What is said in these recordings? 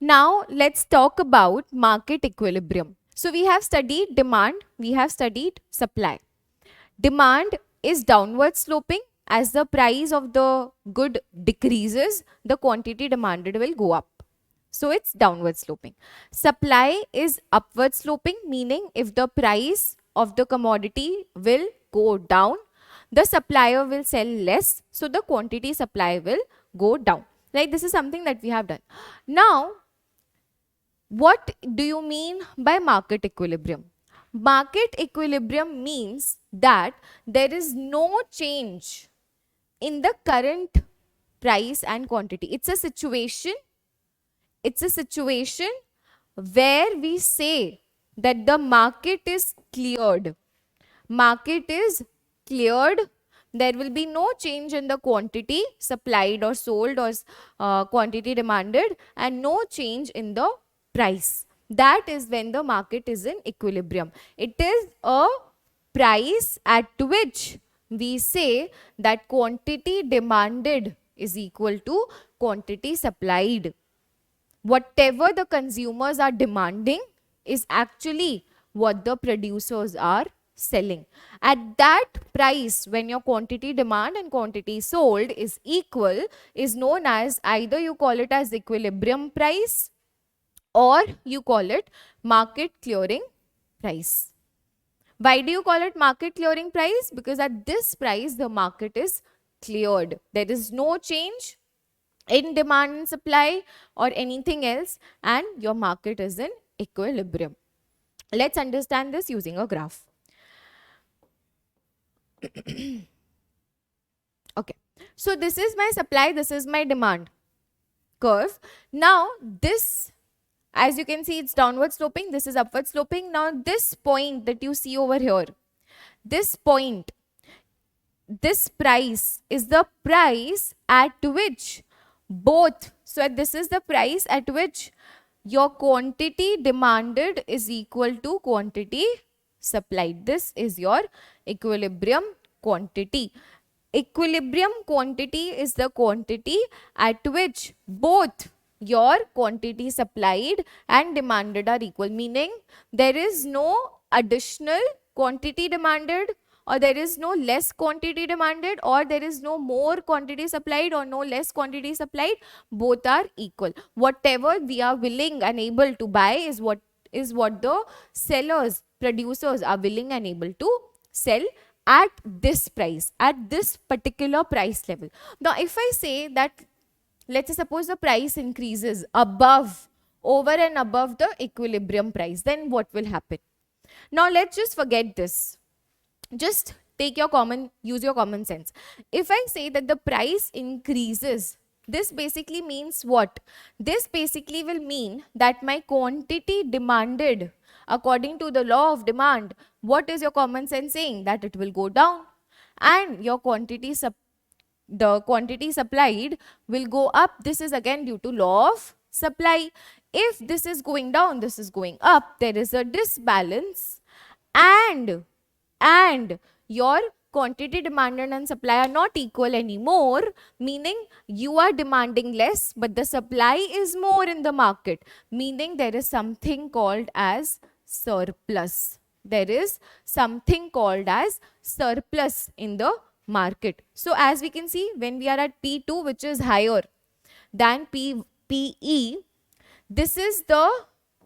Now let's talk about market equilibrium. So we have studied demand, we have studied supply. Demand is downward sloping. As the price of the good decreases, the quantity demanded will go up. So it's downward sloping. Supply is upward sloping, meaning if the price of the commodity will go down, the supplier will sell less, so the quantity supply will go down. Right? This is something that we have done. Now, what do you mean by market equilibrium? Market equilibrium means that there is no change in the current price and quantity. It's a situation where we say that the market is cleared. Market is cleared. There will be no change in the quantity supplied or sold or quantity demanded, and no change in the price. That is when the market is in equilibrium. It is a price at which we say that quantity demanded is equal to quantity supplied. Whatever the consumers are demanding is actually what the producers are selling. At that price, when your quantity demand and quantity sold is equal, is known as, either you call it as equilibrium price or you call it market clearing price. Why do you call it market clearing price? Because at this price, the market is cleared. There is no change in demand and supply or anything else, and your market is in equilibrium. Let's understand this using a graph. Okay, so this is my supply, this is my demand curve. Now this, as you can see, it's downward sloping, this is upward sloping. Now this point that you see over here, this point, this price is the price at which both, so this is the price at which your quantity demanded is equal to quantity supplied. This is your equilibrium quantity. Equilibrium quantity is the quantity at which both your quantity supplied and demanded are equal, meaning there is no additional quantity demanded, or there is no less quantity demanded, or there is no more quantity supplied or no less quantity supplied. Both are equal. Whatever we are willing and able to buy is what the sellers, producers are willing and able to sell at this price, at this particular price level. Now if I say that, let's say suppose the price increases over and above the equilibrium price, then what will happen? Now let's just forget this. Just use your common sense. If I say that the price increases, this basically means what? This basically will mean that my quantity demanded according to the law of demand, what is your common sense saying? That it will go down, and your the quantity supplied will go up. This is again due to law of supply. If this is going down, this is going up, there is a disbalance, and your quantity demanded and supply are not equal anymore, meaning you are demanding less but the supply is more in the market, meaning there is something called as surplus. There is something called as surplus in the market. So as we can see, when we are at P2, which is higher than PE, this is the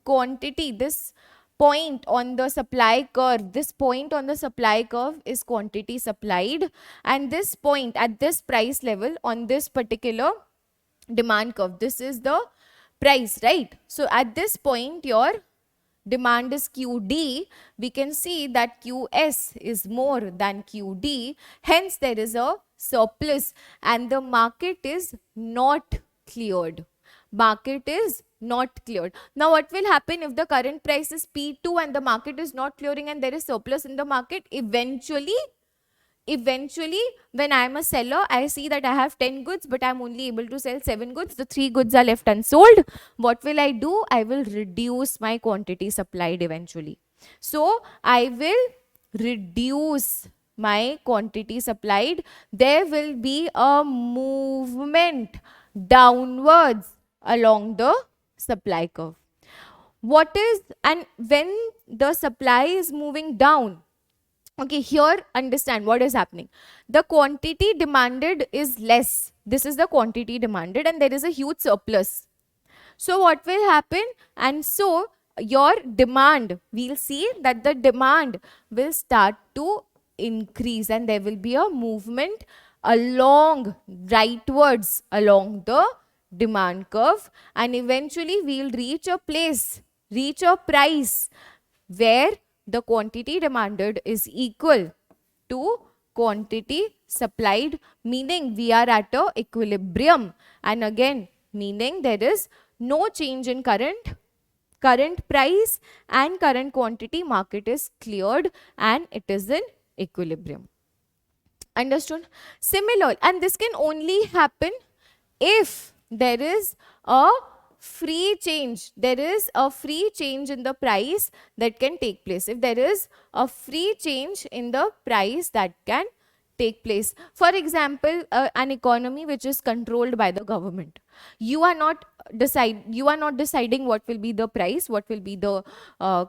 quantity, this point on the supply curve, this point on the supply curve is quantity supplied, and this point at this price level on this particular demand curve, this is the price, right? So at this point your demand is QD. We can see that QS is more than QD, hence there is a surplus and the market is not cleared. Market is not cleared. Now what will happen if the current price is P2 and the market is not clearing and there is surplus in the market? Eventually when I am a seller, I see that I have 10 goods but I am only able to sell 7 goods, the 3 goods are left unsold. What will I do? I will reduce my quantity supplied eventually. So I will reduce my quantity supplied. There will be a movement downwards along the supply curve. What is, and when the supply is moving down, okay, here understand what is happening. The quantity demanded is less. This is the quantity demanded, and there is a huge surplus. So what will happen? And so your demand, we'll see that the demand will start to increase, and there will be a movement along, rightwards along the demand curve, and eventually we'll reach a place, reach a price where the quantity demanded is equal to quantity supplied, meaning we are at a equilibrium, and again meaning there is no change in current price and current quantity, market is cleared and it is in equilibrium. Understood? Similar, and this can only happen if there is a free change. There is a free change in the price that can take place. If there is a free change in the price that can take place. For example, an economy which is controlled by the government. You are not deciding what will be the price, what will be the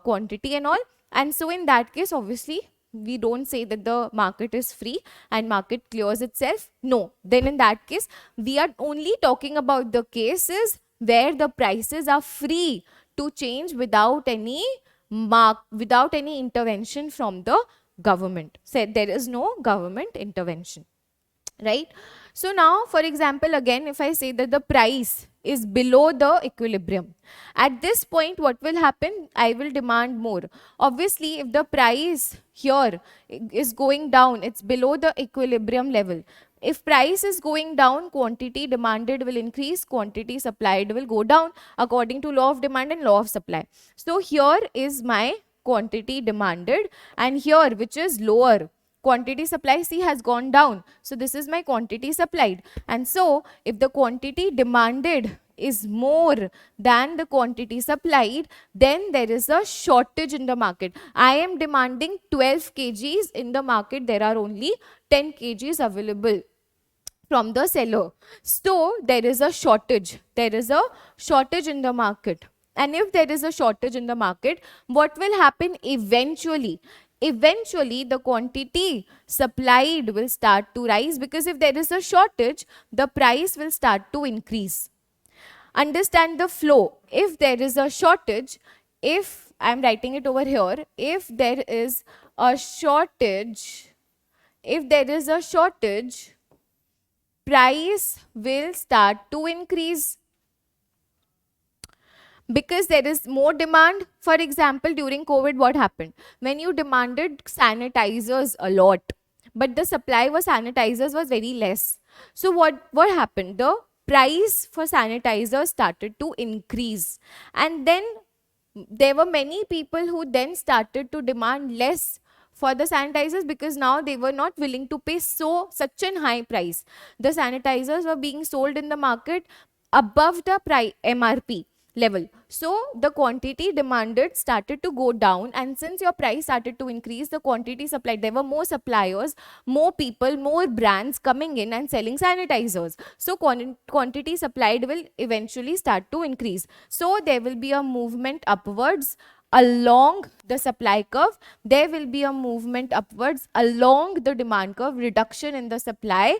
quantity and all. And so in that case, obviously, we don't say that the market is free and market clears itself. No, then in that case, we are only talking about the cases where the prices are free to change without any without any intervention from the government. Said there is no government intervention, right? So now, for example, again, if I say that the price is below the equilibrium, at this point, what will happen? I will demand more. Obviously, if the price here is going down, it's below the equilibrium level. If price is going down, quantity demanded will increase, quantity supplied will go down according to law of demand and law of supply. So here is my quantity demanded, and here, which is lower, quantity supply, C, has gone down. So this is my quantity supplied. And so if the quantity demanded is more than the quantity supplied, then there is a shortage in the market. I am demanding 12 kgs in the market. There are only 10 kgs available from the seller. So there is a shortage. There is a shortage in the market. And if there is a shortage in the market, what will happen eventually? Eventually, the quantity supplied will start to rise, because if there is a shortage, the price will start to increase. Understand the flow. If there is a shortage, if I'm writing it over here, if there is a shortage, price will start to increase because there is more demand. For example, during COVID, what happened? When you demanded sanitizers a lot, but the supply of sanitizers was very less. So what happened? The price for sanitizers started to increase, and then there were many people who then started to demand less for the sanitizers, because now they were not willing to pay such an high price. The sanitizers were being sold in the market above the price MRP level. So the quantity demanded started to go down, and since your price started to increase, the quantity supplied, there were more suppliers, more people, more brands coming in and selling sanitizers. So quantity supplied will eventually start to increase. So there will be a movement upwards along the supply curve. There will be a movement upwards along the demand curve, reduction in the supply,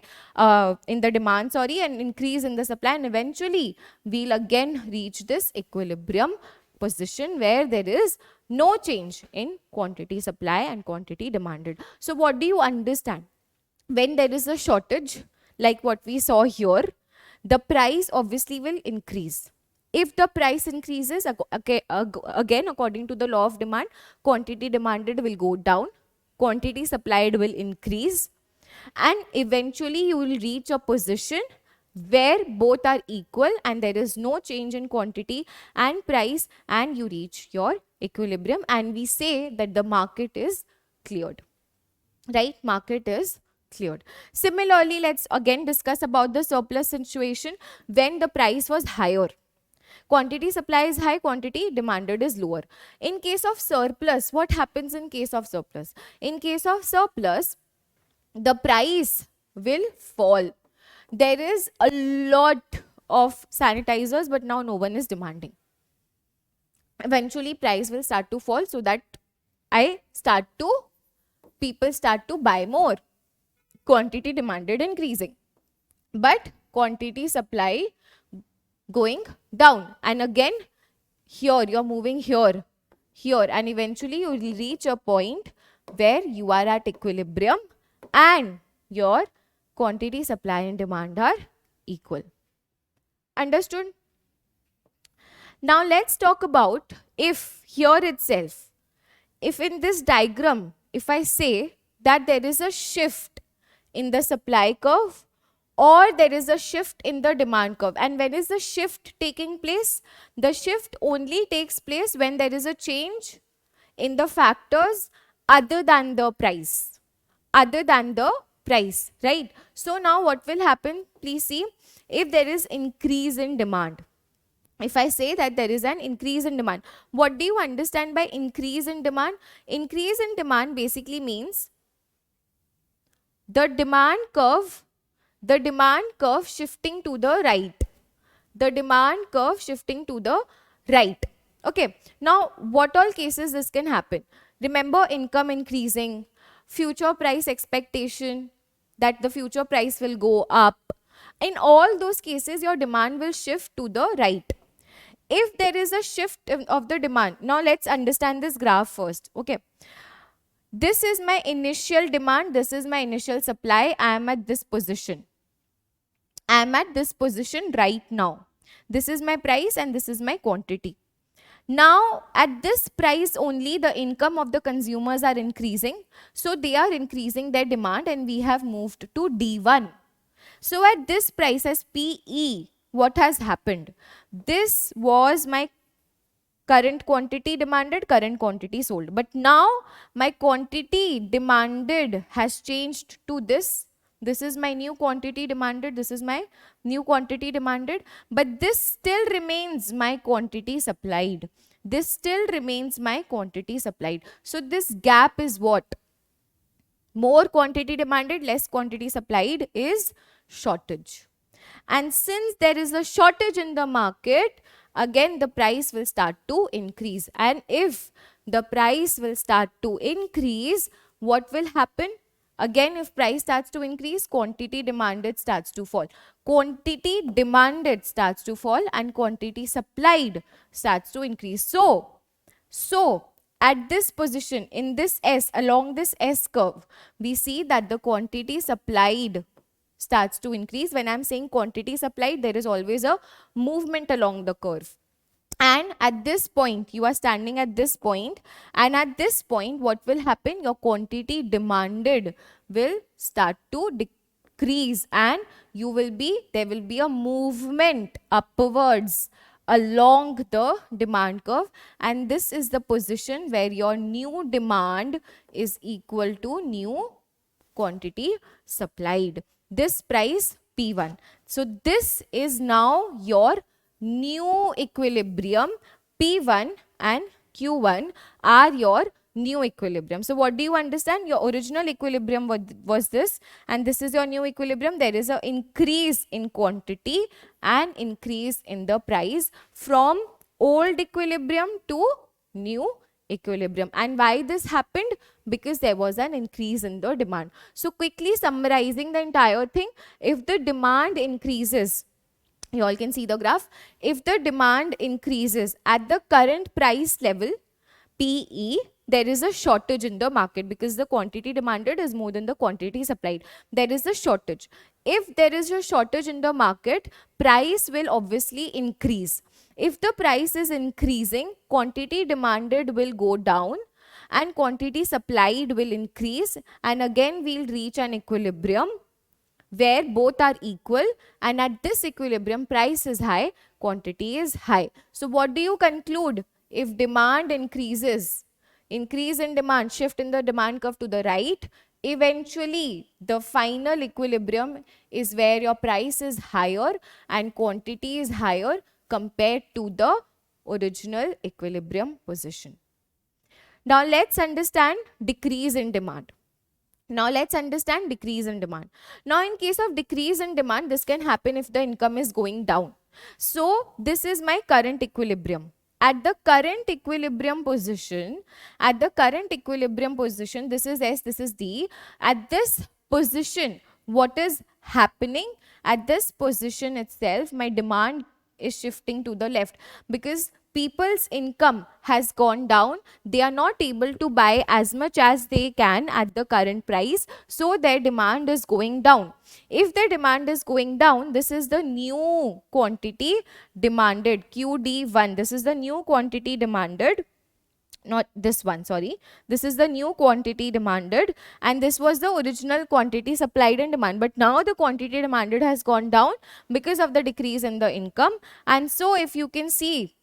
in the demand, sorry, and increase in the supply, and eventually we'll again reach this equilibrium position where there is no change in quantity supply and quantity demanded. So what do you understand? When there is a shortage, like what we saw here, the price obviously will increase. If the price increases, again, according to the law of demand, quantity demanded will go down, quantity supplied will increase, and eventually you will reach a position where both are equal and there is no change in quantity and price, and you reach your equilibrium, and we say that the market is cleared. Right? Market is cleared. Similarly, let's again discuss about the surplus situation when the price was higher. Quantity supply is high, quantity demanded is lower. In case of surplus, what happens in case of surplus? In case of surplus, the price will fall. There is a lot of sanitizers, but now no one is demanding. Eventually price will start to fall, so that people start to buy more. Quantity demanded increasing, but quantity supply going down. And again, here you're moving here, and eventually you will reach a point where you are at equilibrium and your quantity supply and demand are equal. Understood? Now let's talk about if here itself, if in this diagram, if I say that there is a shift in the supply curve or there is a shift in the demand curve, and when is the shift taking place? The shift only takes place when there is a change in the factors other than the price, right? So now what will happen? Please see, if there is increase in demand, if I say that there is an increase in demand, what do you understand by increase in demand? Increase in demand basically means the demand curve shifting to the right. The demand curve shifting to the right. Okay. Now, what all cases this can happen? Remember, income increasing, future price expectation that the future price will go up. In all those cases, your demand will shift to the right. If there is a shift of the demand, now let's understand this graph first. Okay. This is my initial demand, this is my initial supply. I am at this position. I am at this position right now. This is my price and this is my quantity. Now, at this price only, the income of the consumers are increasing. So, they are increasing their demand and we have moved to D1. So, at this price as PE, what has happened? This was my current quantity demanded, current quantity sold. But now my quantity demanded has changed to this. This is my new quantity demanded. This is my new quantity demanded. But this still remains my quantity supplied. This still remains my quantity supplied. So this gap is what? More quantity demanded, less quantity supplied is shortage. And since there is a shortage in the market, again the price will start to increase. And if the price will start to increase, what will happen? Again, if price starts to increase, quantity demanded starts to fall. Quantity demanded starts to fall and quantity supplied starts to increase. So at this position, in this S, along this S curve, we see that the quantity supplied starts to increase. When I'm saying quantity supplied, there is always a movement along the curve. And at this point, you are standing at this point, and at this point, what will happen? Your quantity demanded will start to decrease, and there will be a movement upwards along the demand curve, and this is the position where your new demand is equal to new quantity supplied. This price P1. So this is now your new equilibrium. P1 and Q1 are your new equilibrium. So what do you understand? Your original equilibrium was this, and this is your new equilibrium. There is an increase in quantity and increase in the price from old equilibrium to new equilibrium. And why this happened? Because there was an increase in the demand. So quickly summarizing the entire thing, if the demand increases, you all can see the graph, if the demand increases at the current price level PE, there is a shortage in the market because the quantity demanded is more than the quantity supplied. There is a shortage. If there is a shortage in the market, price will obviously increase. If the price is increasing, quantity demanded will go down and quantity supplied will increase, and again we'll reach an equilibrium where both are equal, and at this equilibrium price is high, quantity is high. So what do you conclude? If demand increases, increase in demand, shift in the demand curve to the right, eventually the final equilibrium is where your price is higher and quantity is higher compared to the original equilibrium position. Now let's understand decrease in demand. Now let's understand decrease in demand. Now in case of decrease in demand, this can happen if the income is going down. So this is my current equilibrium. At the current equilibrium position, this is S, this is D. At this position, what is happening? At this position itself, my demand is shifting to the left because people's income has gone down. They are not able to buy as much as they can at the current price, so their demand is going down. If their demand is going down, this is the new quantity demanded, QD1. This is the new quantity demanded, not this one, sorry. This is the new quantity demanded, and this was the original quantity supplied and demand. But now the quantity demanded has gone down because of the decrease in the income. And so if you can see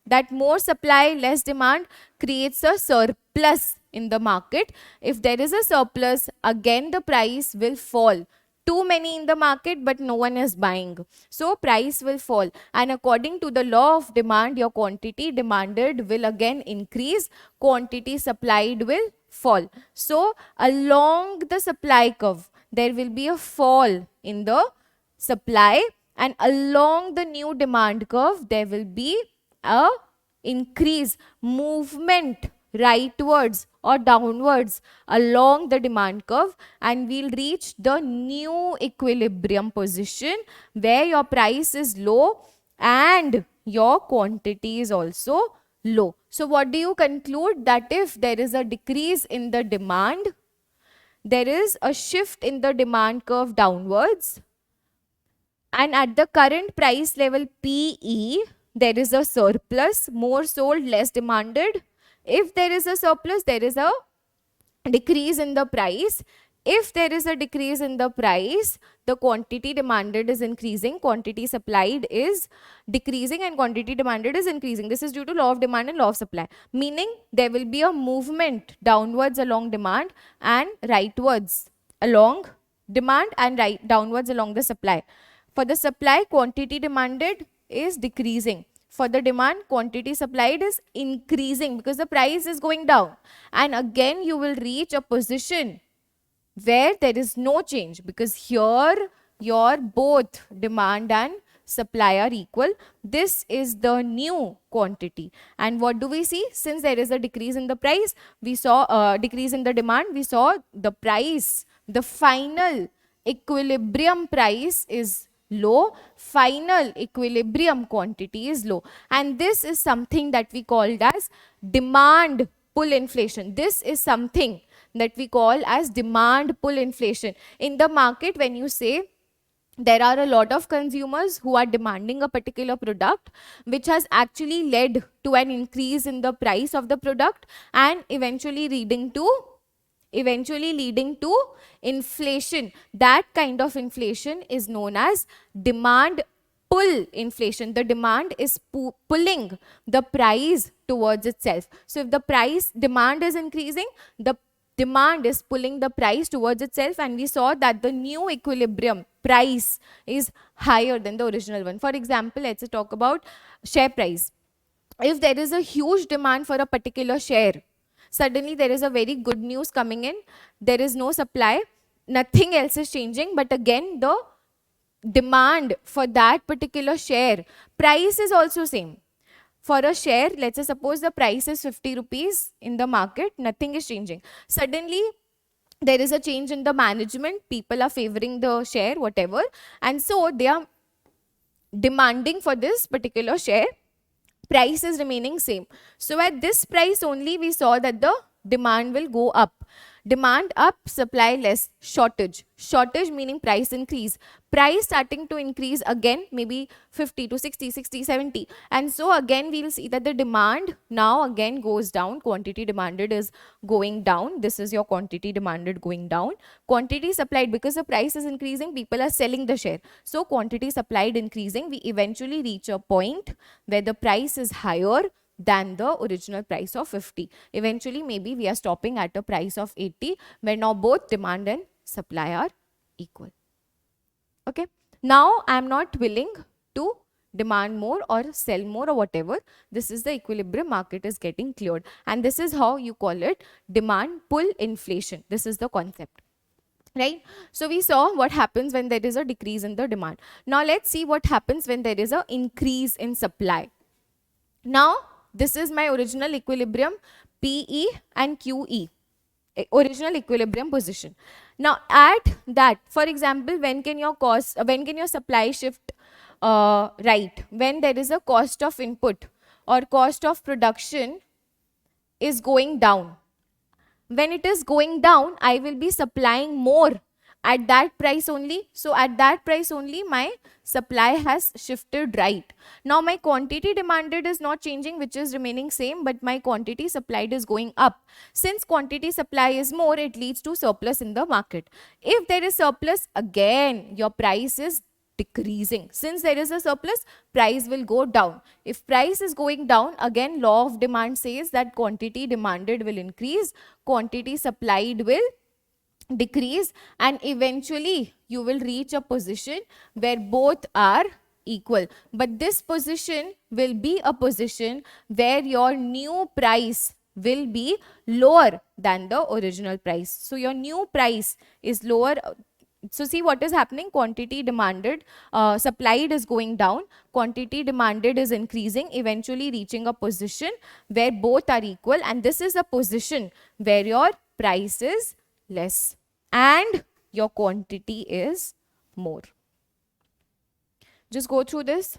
that more supply, less demand creates a surplus in the market. If there is a surplus, again the price will fall. Too many in the market, but no one is buying, so price will fall. And according to the law of demand, your quantity demanded will again increase, quantity supplied will fall. So along the supply curve, there will be a fall in the supply, and along the new demand curve, there will be a increase, movement rightwards or downwards along the demand curve, and we'll reach the new equilibrium position where your price is low and your quantity is also low. So what do you conclude? That if there is a decrease in the demand, there is a shift in the demand curve downwards, and at the current price level PE, there is a surplus, more sold, less demanded. If there is a surplus, there is a decrease in the price. If there is a decrease in the price, the quantity demanded is increasing, quantity supplied is decreasing, and quantity demanded is increasing. This is due to law of demand and law of supply, meaning there will be a movement downwards along demand and rightwards along demand and downwards along the supply. For the supply, quantity demanded is decreasing. For the demand, quantity supplied is increasing because the price is going down. And again, you will reach a position where there is no change, because here your both demand and supply are equal. This is the new quantity. And what do we see? Since there is a decrease in the price, we saw a decrease in the demand, we saw the price, the final equilibrium price is low, final equilibrium quantity is low. And this is something that we called as demand pull inflation. This is something that we call as demand pull inflation. In the market, when you say there are a lot of consumers who are demanding a particular product, which has actually led to an increase in the price of the product and eventually leading to inflation. That kind of inflation is known as demand pull inflation. The demand is pulling the price towards itself. So if the demand is increasing, the demand is pulling the price towards itself, and we saw that the new equilibrium price is higher than the original one. For example, let's talk about share price. If there is a huge demand for a particular share, suddenly there is a very good news coming in, there is no supply, nothing else is changing, but again the demand for that particular share, price is also same. For a share, let's say suppose the price is 50 rupees in the market, nothing is changing. Suddenly there is a change in the management, people are favoring the share, whatever, and so they are demanding for this particular share. Price is remaining same. So at this price only, we saw that the demand will go up. Demand up, supply less, shortage. Shortage meaning price increase. Price starting to increase again, maybe 50 to 60, 60, 70. And so again, we'll see that the demand now again goes down. Quantity demanded is going down. This is your quantity demanded going down. Quantity supplied, because the price is increasing, people are selling the share. So quantity supplied increasing, we eventually reach a point where the price is higher than the original price of 50. Eventually, maybe we are stopping at a price of 80, where now both demand and supply are equal. Okay. Now, I am not willing to demand more or sell more or whatever. This is the equilibrium, market is getting cleared. And this is how you call it demand pull inflation. This is the concept. right? So we saw what happens when there is a decrease in the demand. Now let's see what happens when there is an increase in supply. Now this is my original equilibrium, PE and QE, original equilibrium position. Now at that, for example, when can your supply shift right? When there is a cost of input or cost of production is going down. When it is going down, I will be supplying more at that price only. So at that price only, my supply has shifted right. Now my quantity demanded is not changing, which is remaining same, but my quantity supplied is going up. Since quantity supply is more, it leads to surplus in the market. If there is surplus, again your price is decreasing. Since there is a surplus, price will go down. If price is going down, again law of demand says that quantity demanded will increase, quantity supplied will decrease, and eventually you will reach a position where both are equal. But this position will be a position where your new price will be lower than the original price. So your new price is lower. So see what is happening, quantity demanded, supplied is going down, quantity demanded is increasing, eventually reaching a position where both are equal, and this is a position where your price is less and your quantity is more. Just go through this.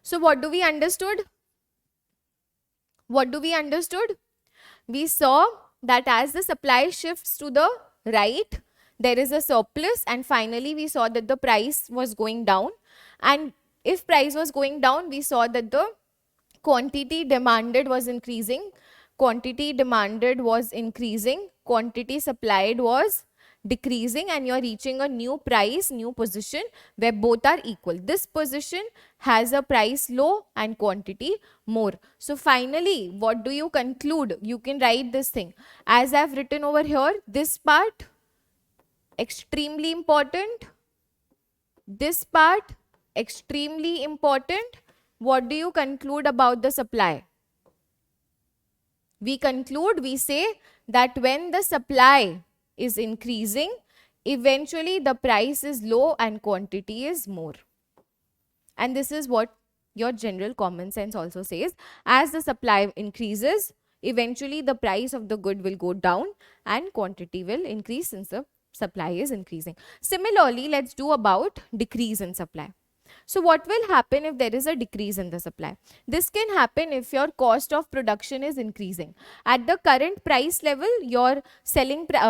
So what do we understood? What do we understood? We saw that as the supply shifts to the right, there is a surplus, and finally we saw that the price was going down. And if price was going down, we saw that the quantity demanded was increasing, quantity demanded was increasing, quantity supplied was decreasing, and you're reaching a new price, new position where both are equal. This position has a price low and quantity more. So finally, what do you conclude? You can write this thing as I've written over here. This part extremely important, this part extremely important. What do you conclude about the supply? We conclude, we say that when the supply is increasing, eventually the price is low and quantity is more. And this is what your general common sense also says. As the supply increases, eventually the price of the good will go down and quantity will increase since the supply is increasing. Similarly, let's do about decrease in supply. So what will happen if there is a decrease in the supply? This can happen if your cost of production is increasing. At the current price level, your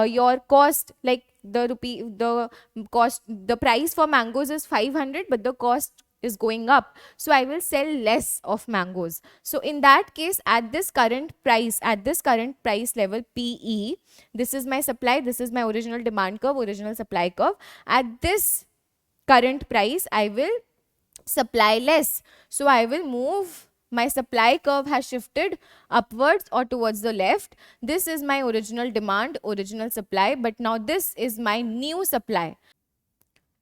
your cost, like the cost, the price for mangoes is 500, but the cost is going up, so I will sell less of mangoes. So in that case, at this current price level, PE, this is my supply, this is my original demand curve, original supply curve. At this current price, I will supply less, so I will move, my supply curve has shifted upwards or towards the left. This is my original demand, original supply, but now this is my new supply.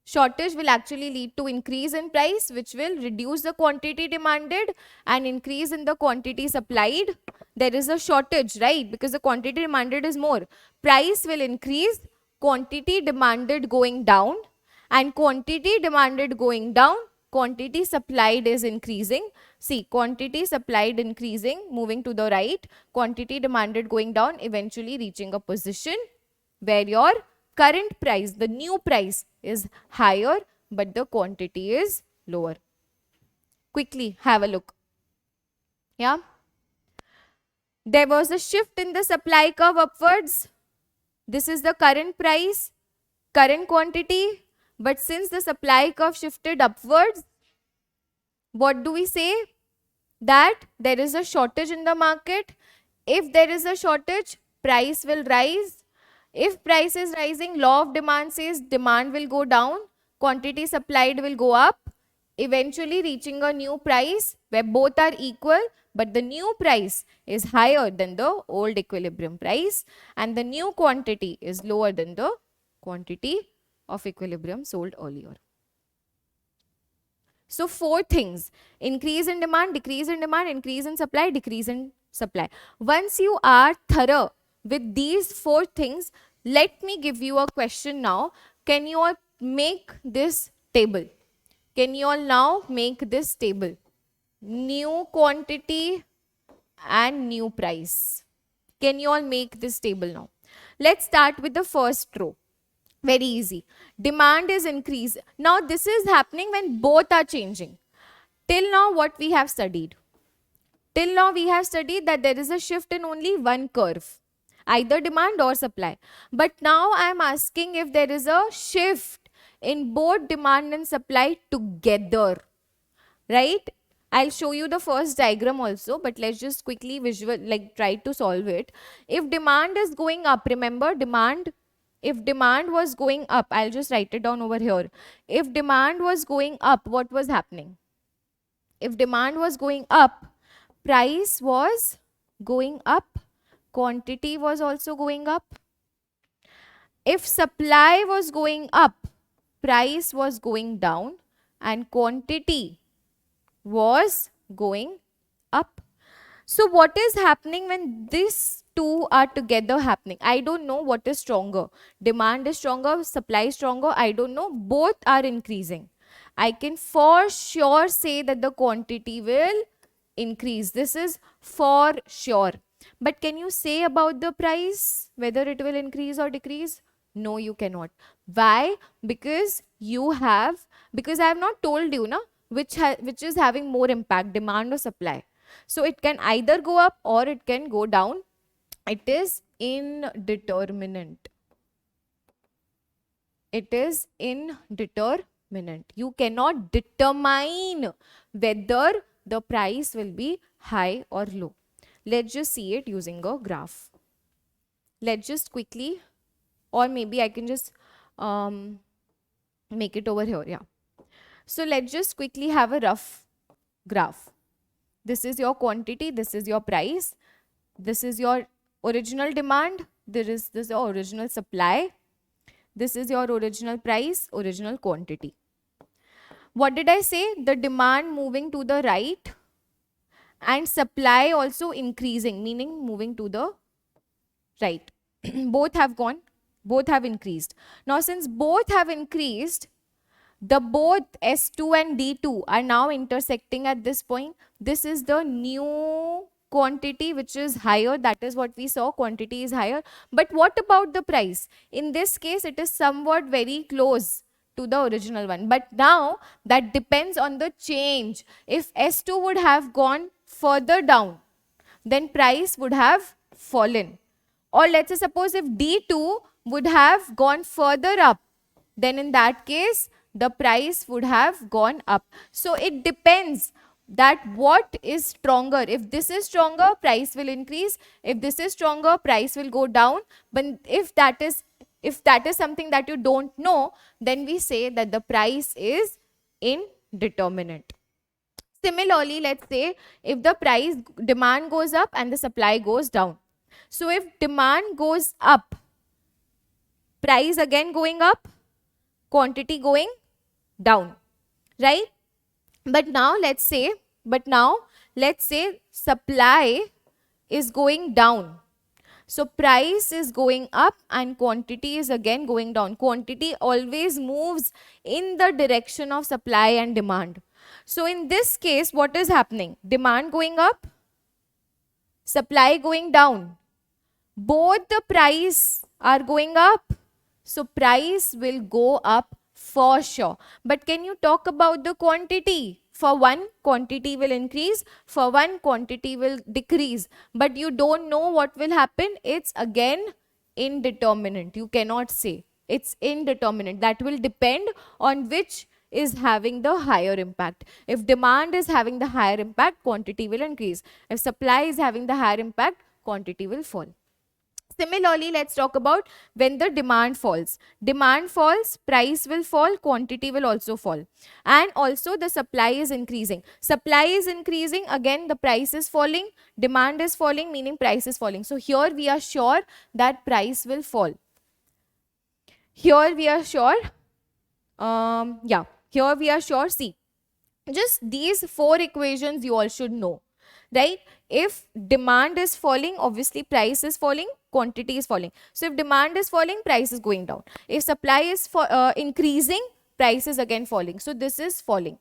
Shortage will actually lead to increase in price, which will reduce the quantity demanded and increase in the quantity supplied. There is a shortage, right? Because the quantity demanded is more. Price will increase, quantity demanded going down, and quantity demanded going down, quantity supplied is increasing. See, quantity supplied increasing, moving to the right, quantity demanded going down, eventually reaching a position where your current price, the new price, is higher, but the quantity is lower. Quickly have a look. Yeah. There was a shift in the supply curve upwards. This is the current price, current quantity. But since the supply curve shifted upwards, what do we say? That there is a shortage in the market. If there is a shortage, price will rise. If price is rising, law of demand says demand will go down, quantity supplied will go up, eventually reaching a new price where both are equal, but the new price is higher than the old equilibrium price, and the new quantity is lower than the quantity of equilibrium sold earlier. So 4 things: increase in demand, decrease in demand, increase in supply, decrease in supply. Once you are thorough with these 4 things, let me give you a question now. Can you all make this table? Can you all now make this table? New quantity and new price. Can you all make this table now? Let's start with the first row. Very easy. Demand is increased. Now this is happening when both are changing. Till now what we have studied? Till now we have studied that there is a shift in only one curve, either demand or supply. But now I am asking if there is a shift in both demand and supply together, right? I'll show you the first diagram also, but let's just quickly try to solve it. If demand is going up, remember demand, if demand was going up, I'll just write it down over here. If demand was going up, what was happening? If demand was going up, price was going up, quantity was also going up. If supply was going up, price was going down and quantity was going up. So what is happening when these two are together happening? I don't know what is stronger. Demand is stronger, supply is stronger. I don't know. Both are increasing. I can for sure say that the quantity will increase. This is for sure. But can you say about the price whether it will increase or decrease? No, you cannot. Why? Because I have not told you na which is having more impact, demand or supply. So it can either go up or it can go down. It is indeterminate. It is indeterminate. You cannot determine whether the price will be high or low. Let's just see it using a graph. Let's just quickly, or maybe I can just make it over here. Yeah. So let's just quickly have a rough graph. This is your quantity, this is your price, this is your original demand, this is your original supply, this is your original price, original quantity. What did I say? The demand moving to the right and supply also increasing, meaning moving to the right. Both have gone, both have increased. Now since both have increased, the both S2 and D2 are now intersecting at this point. This is the new quantity which is higher. That is what we saw. Quantity is higher. But what about the price? In this case, it is somewhat very close to the original one. But now that depends on the change. If S2 would have gone further down, then price would have fallen. Or let's say suppose if D2 would have gone further up, then in that case, the price would have gone up. So it depends that what is stronger. If this is stronger, price will increase. If this is stronger, price will go down. But if that is something that you don't know, then we say that the price is indeterminate. Similarly, let's say if the price demand goes up and the supply goes down. So if demand goes up, price again going up, quantity going down, right? But now let's say supply is going down. So price is going up and quantity is again going down. Quantity always moves in the direction of supply and demand. So in this case, what is happening? Demand going up, supply going down. Both the price are going up. So price will go up for sure. But can you talk about the quantity? For one, quantity will increase. For one, quantity will decrease. But you don't know what will happen. It's again indeterminate. You cannot say. It's indeterminate. That will depend on which is having the higher impact. If demand is having the higher impact, quantity will increase. If supply is having the higher impact, quantity will fall. Similarly, let's talk about when the demand falls. Demand falls, price will fall, quantity will also fall. And also the supply is increasing. Supply is increasing, again the price is falling, demand is falling, meaning price is falling. So here we are sure that price will fall. Here we are sure, here we are sure, see, Just these four equations you all should know, right? If demand is falling, obviously price is falling, quantity is falling. So if demand is falling, price is going down. If supply is increasing, price is again falling. So this is falling.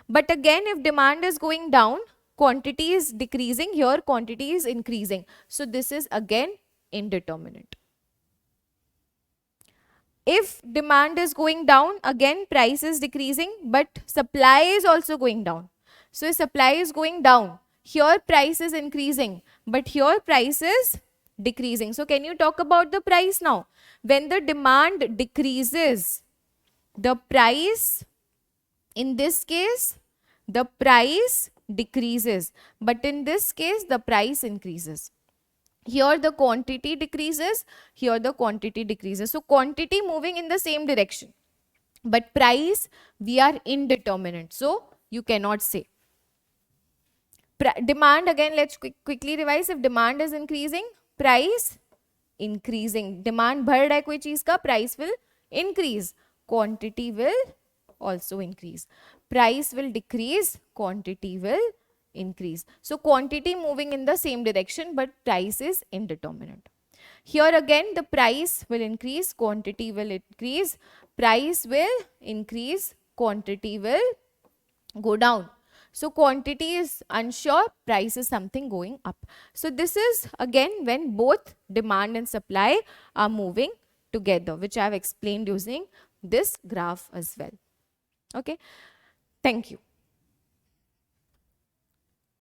But again, if demand is going down, quantity is decreasing, here quantity is increasing. So this is again indeterminate. If demand is going down, again price is decreasing, but supply is also going down. So if supply is going down, here price is increasing, but here price is decreasing. So can you talk about the price now? When the demand decreases, the price, in this case, the price decreases, but in this case, the price increases. Here the quantity decreases, here the quantity decreases. So quantity moving in the same direction, but price, we are indeterminate. So you cannot say. Demand, again, let's quickly revise. If demand is increasing, price increasing. Demand बढ़ रहा है कोई चीज का, price will increase. Quantity will also increase. Price will decrease, quantity will increase. So quantity moving in the same direction, but price is indeterminate. Here again, the price will increase, quantity will increase. Price will increase, quantity will go down. So quantity is unsure, price is something going up. So this is again when both demand and supply are moving together, which I have explained using this graph as well. Okay, thank you.